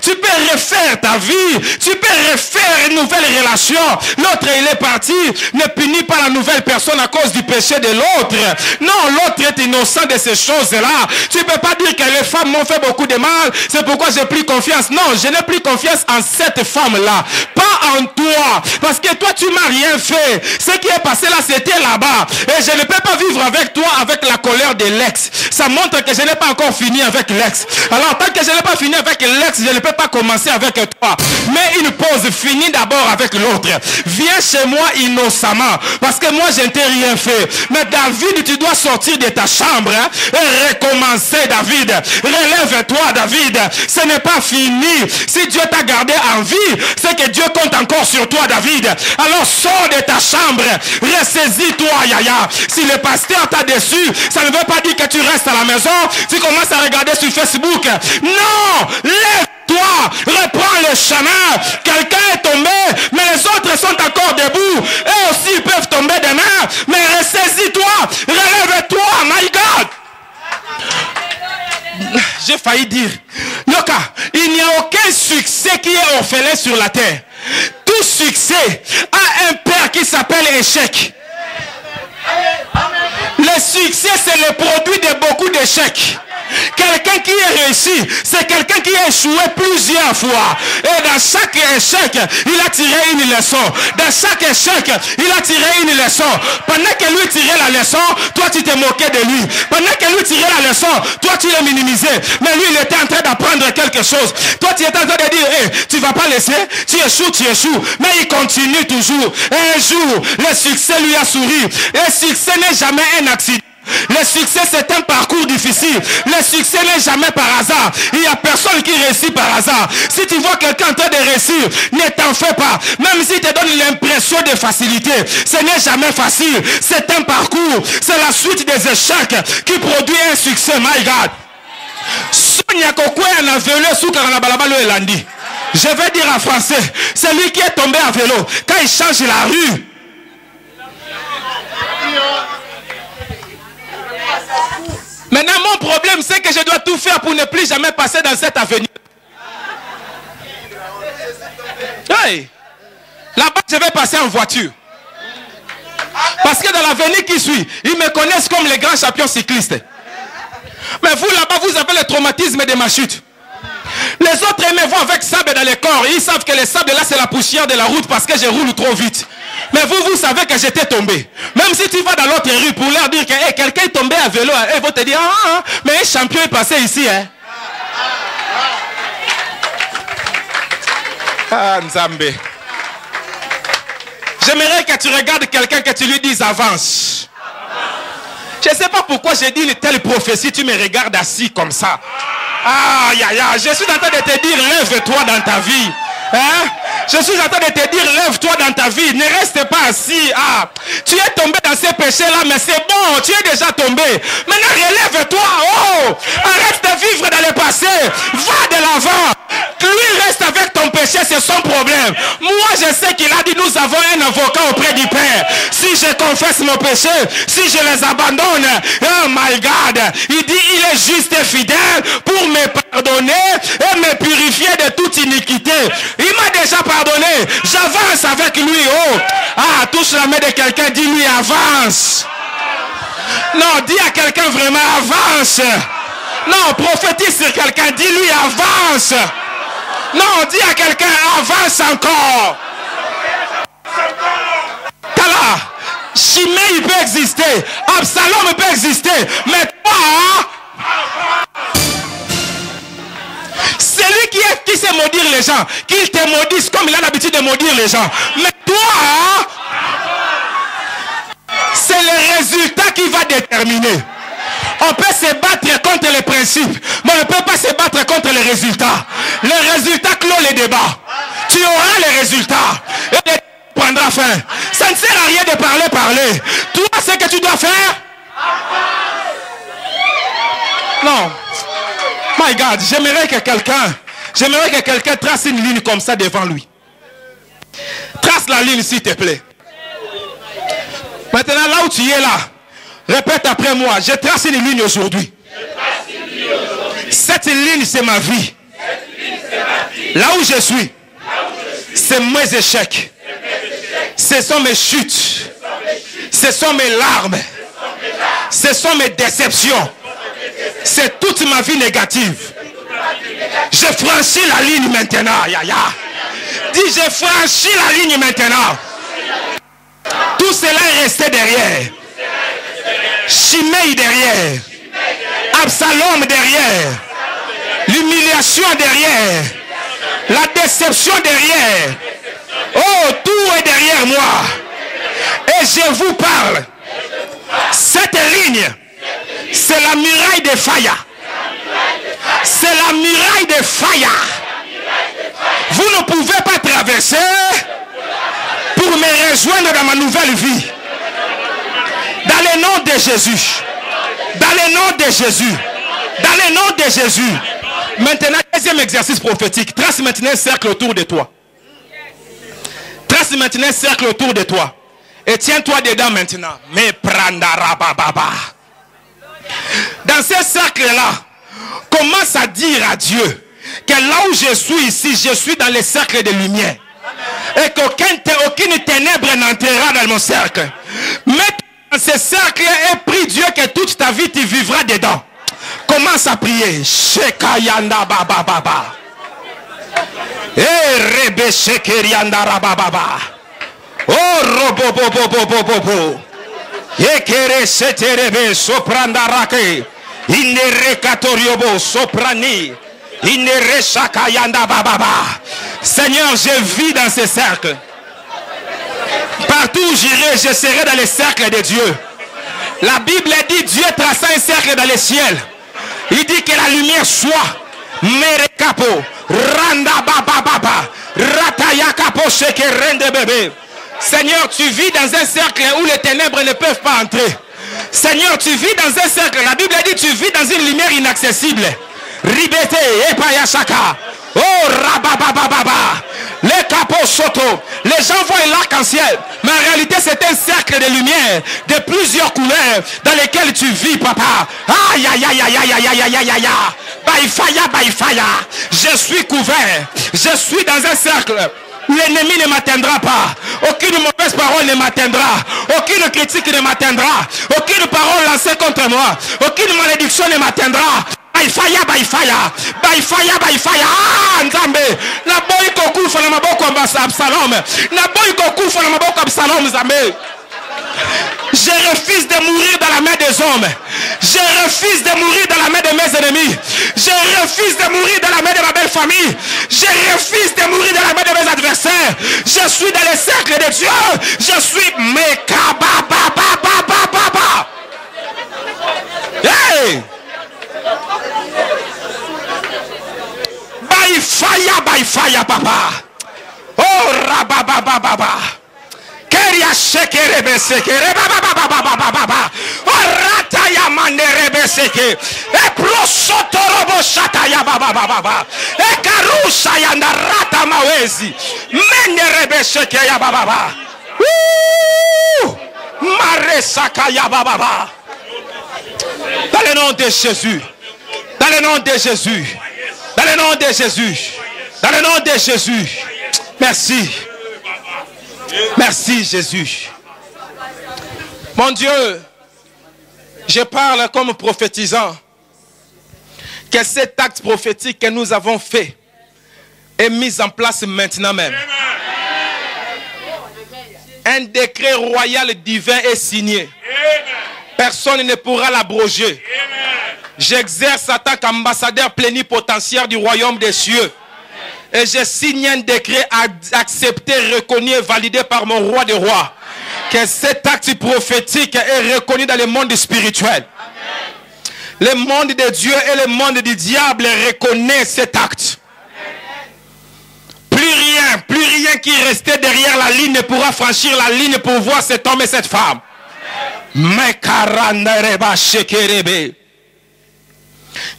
tu peux refaire ta vie, tu peux refaire une nouvelle relation. L'autre il est parti, ne punis pas la nouvelle personne à cause du péché de l'autre. Non, l'autre est innocent de ces choses-là. Tu ne peux pas dire que les femmes m'ont fait beaucoup de mal, c'est pourquoi j'ai plus confiance. Non, je n'ai plus confiance en cette femme-là, pas en toi, parce que toi tu m'as rien fait. Ce qui est passé là, c'était là-bas, et je ne peux pas vivre avec toi avec la colère de l'ex. ça montre que je n'ai pas encore fini avec l'ex. Alors tant que je n'ai pas fini avec l'ex, je ne peux pas commencer avec toi. Mais une pause, finis d'abord avec l'autre. Viens chez moi innocemment, parce que moi je ne t'ai rien fait. Mais David, tu dois sortir de ta chambre et recommencer, David. Relève-toi, David. Ce n'est pas fini. Si Dieu t'a gardé en vie, c'est que Dieu compte encore sur toi, David. Alors sors de ta chambre, ressaisis-toi, Yaya. Si le pasteur t'a déçu, ça ne veut pas dire que tu restes à la maison, tu commences à regarder sur Facebook. Non, lève-toi, reprends le chemin. Quelqu'un est tombé, mais les autres sont encore debout. Eux aussi ils peuvent tomber demain, mais ressaisis-toi, relève-toi, my God. J'ai failli dire, Yoka, il n'y a aucun succès qui est orphelin sur la terre. Tout succès a un père qui s'appelle échec. Le succès, c'est le produit de beaucoup d'échecs. Quelqu'un qui est réussi, c'est quelqu'un qui a échoué plusieurs fois. Et dans chaque échec, il a tiré une leçon. Dans chaque échec, il a tiré une leçon. Pendant que lui tirait la leçon, toi tu t'es moqué de lui. Pendant que lui tirait la leçon, toi tu l'as minimisé. Mais lui, il était en train d'apprendre quelque chose. Toi, tu étais en train de dire, hey, tu ne vas pas laisser, tu échoues. Mais il continue toujours. Et un jour, le succès lui a souri. Le succès n'est jamais un accident. Le succès, c'est un parcours difficile. Le succès n'est jamais par hasard. Il n'y a personne qui réussit par hasard. Si tu vois quelqu'un en train de réussir, ne t'en fais pas. Même s'il te donne l'impression de facilité, ce n'est jamais facile. C'est un parcours. C'est la suite des échecs qui produit un succès. My God. Je vais dire en français, celui qui est tombé à vélo, quand il change la rue, maintenant, mon problème, c'est que je dois tout faire pour ne plus jamais passer dans cette avenue. Hey, là-bas, je vais passer en voiture. Parce que dans l'avenue qui suit, ils me connaissent comme les grands champions cyclistes. Mais vous, là-bas, vous avez le traumatisme de ma chute. Les autres me voient avec sable dans les corps. Ils savent que le sable, là, c'est la poussière de la route parce que je roule trop vite. Mais vous, vous savez que j'étais tombé. Même si tu vas dans l'autre rue pour leur dire que hey, quelqu'un est tombé à vélo, ils vont te dire, mais un champion est passé ici. Hein. Ah, Nzambe. J'aimerais que tu regardes quelqu'un, que tu lui dises avance. Je ne sais pas pourquoi j'ai dit une telle prophétie, tu me regardes assis comme ça. Ah, je suis en train de te dire, lève-toi dans ta vie. Hein? Je suis en train de te dire, lève-toi dans ta vie. Ne reste pas assis. Ah, tu es tombé dans ces péchés-là, mais c'est bon, tu es déjà tombé. Maintenant, relève-toi. Oh, arrête de vivre dans le passé. Va de l'avant. Lui reste avec ton péché, c'est son problème. Moi, je sais qu'il a dit, nous avons un avocat auprès du Père. Si je confesse mon péché, si je les abandonne, oh my God, il dit, il est juste et fidèle pour me pardonner et me purifier de toute iniquité. Il m'a déjà pardonné. J'avance avec lui. Oh, ah, touche la main de quelqu'un, dis-lui avance. Non, dis à quelqu'un vraiment avance. Non, prophétise sur quelqu'un, dis-lui avance. Non, dis à quelqu'un avance encore. Tala, Chimée il peut exister, Absalom il peut exister, mais toi, celui qui sait maudire les gens, qu'il te maudisse comme il a l'habitude de maudire les gens. Mais toi, c'est le résultat qui va déterminer. On peut se battre contre les principes, mais on ne peut pas se battre contre les résultats. Les résultats clôt les débats. Tu auras les résultats. Et les prendra fin. Ça ne sert à rien de parler. Toi, ce que tu dois faire. Non. My God, j'aimerais que quelqu'un trace une ligne comme ça devant lui. Trace la ligne, s'il te plaît. Maintenant, là où tu es là, répète après moi, je trace une ligne aujourd'hui. Cette ligne, c'est ma vie. Là où je suis, c'est mes échecs. Ce sont mes chutes. Ce sont mes larmes. Ce sont mes déceptions. C'est toute ma vie négative. Je franchis la ligne maintenant. Dis, je franchis la ligne maintenant. Tout cela est resté derrière. Chimée derrière. Absalom derrière. L'humiliation derrière. La déception derrière. Oh, tout est derrière moi. Et je vous parle. Cette ligne, c'est la muraille de Faya. C'est la muraille de Faya. Vous ne pouvez pas traverser pour me rejoindre dans ma nouvelle vie. Dans le nom de Jésus. Dans le nom de Jésus. Dans le nom de Jésus. Maintenant, deuxième exercice prophétique. Trace maintenant un cercle autour de toi. Trace maintenant un cercle autour de toi. Et tiens-toi dedans maintenant. Mais prandarabababa. Dans ce cercle-là, commence à dire à Dieu que là où je suis ici, je suis dans le cercle de lumière. Et qu'aucune ténèbre n'entrera dans mon cercle. Mais dans ce cercle et prie Dieu que toute ta vie tu vivras dedans. Commence à prier. Shekayanda baba baba. Eh rebe shekerianda rababa. Oh robo bobo bobo bobo. Ekere seterebe sopranda rake. Inere katoriobo soprani. Inere shakayanda baba. Seigneur, je vis dans ce cercle. Partout où j'irai, je serai dans le cercle de Dieu. La Bible dit Dieu traça un cercle dans le ciel. Il dit que la lumière soit. Merekapo. Randa baba baba. Rataya kapo sheke rende bébé. Seigneur, tu vis dans un cercle où les ténèbres ne peuvent pas entrer. Seigneur, tu vis dans un cercle. La Bible dit tu vis dans une lumière inaccessible. Ribete epayashaka. Oh rababababa. Les capots soto. Les gens voient l'arc-en-ciel. Mais en réalité, c'est un cercle de lumière de plusieurs couleurs dans lesquelles tu vis, papa. Aïe, aïe, aïe, aïe, aïe, aïe, aïe, aïe, aïe. Baïfaya, baïfaya. Je suis couvert. Je suis dans un cercle. L'ennemi ne m'atteindra pas. Aucune mauvaise parole ne m'atteindra. Aucune critique ne m'atteindra. Aucune parole lancée contre moi. Aucune malédiction ne m'atteindra. Baïfaya, baïfaya. Baïfaya, baïfaya. Ah, Nzambe. Na boy koku fa na maboko Absalom. Na boy koku fa na maboko Absalom, Nzambe. Je refuse de mourir dans la main des hommes. Je refuse de mourir dans la main de mes ennemis. Je refuse de mourir dans la main de ma belle famille. Je refuse de mourir dans la main de mes adversaires. Je suis dans le cercle de Dieu. Je suis Mekababababababa. Hey! Baïfaya, baïfaya, papa. Oh, rabababababa. Keria shekerebe sekere bababababababa. Orataya manderebe seke. E prosotorobo shataya bababababa. E karusha yanda rata mawezi. Menderebe seke ya bababa. Maresaka ya bababa. Dans le nom de Jésus. Dans le nom de Jésus. Dans le nom de Jésus. Dans le nom de Jésus. Merci. Merci Jésus. Mon Dieu, je parle comme prophétisant que cet acte prophétique que nous avons fait est mis en place maintenant même. Un décret royal divin est signé. Personne ne pourra l'abroger. J'exerce en tant qu'ambassadeur plénipotentiaire du royaume des cieux. Et je signe un décret accepté, reconnu et validé par mon roi des rois. Que cet acte prophétique est reconnu dans le monde spirituel. Le monde de Dieu et le monde du diable reconnaissent cet acte. Plus rien qui restait derrière la ligne ne pourra franchir la ligne pour voir cet homme et cette femme.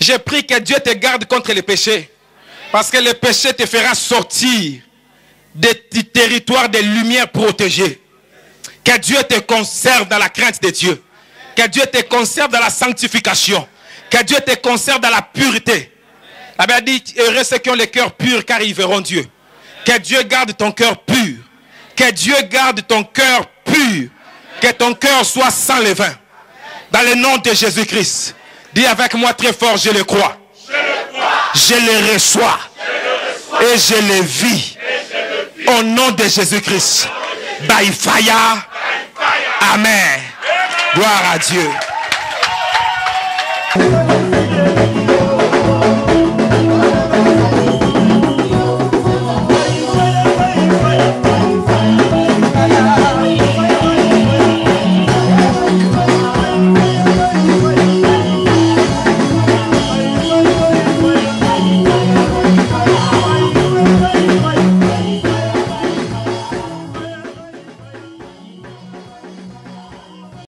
Je prie que Dieu te garde contre les péchés. Parce que le péché te fera sortir du territoire de lumière protégée. Que Dieu te conserve dans la crainte de Dieu. Que Dieu te conserve dans la sanctification. Que Dieu te conserve dans la pureté. La Bible dit, heureux ceux qui ont le cœur pur car ils verront Dieu. Que Dieu garde ton cœur pur. Que Dieu garde ton cœur pur. Que ton cœur soit sans levain. Dans le nom de Jésus-Christ. Dis avec moi très fort, je le crois. Je le reçois et je le vis au nom de Jésus-Christ. By fire. Amen. Gloire à Dieu.